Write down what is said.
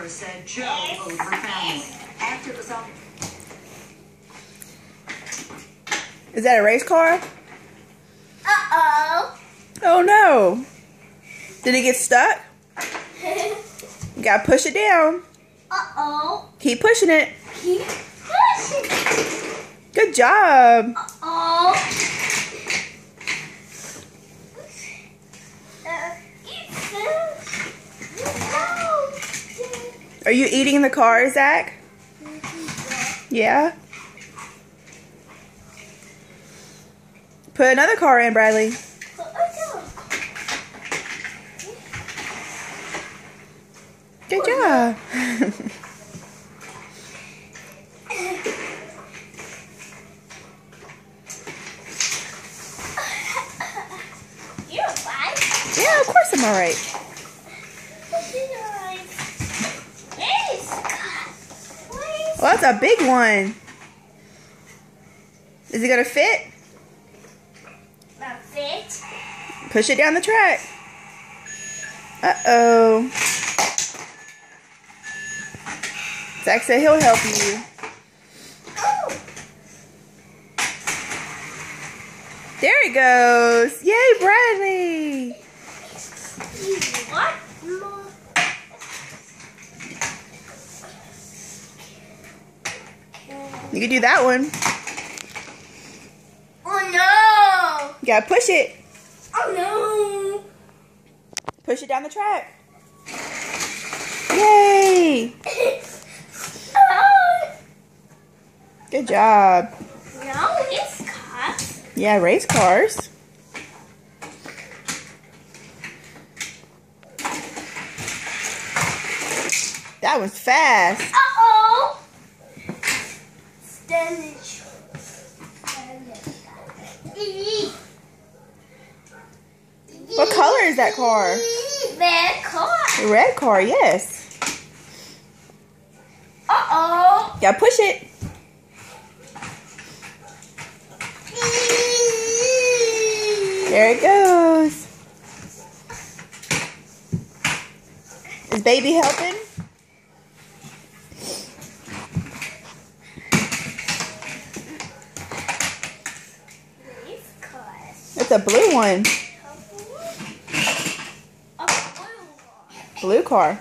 Sarah said Joe owed her family. After the song. Is that a race car? Uh-oh. Oh no. Did it get stuck? You gotta push it down. Uh-oh. Keep pushing it. Keep pushing. Good job. Uh-oh. Are you eating the car, Zach? Yeah? Put another car in, Bradley. Good job. You're fine. Yeah, of course I'm alright. Well, that's a big one. Is it gonna fit? Not fit. Push it down the track. Uh-oh. Zach said he'll help you. Oh. There it goes. Yay, Bradley. What? You can do that one. Oh no! You gotta push it. Oh no! Push it down the track. Yay! Good job. No, it's cars. Yeah, race cars. That was fast. Uh-oh! What color is that car? Red car. A red car, yes. Uh-oh. Gotta push it. There it goes. Is baby helping? It's a blue one. Blue car.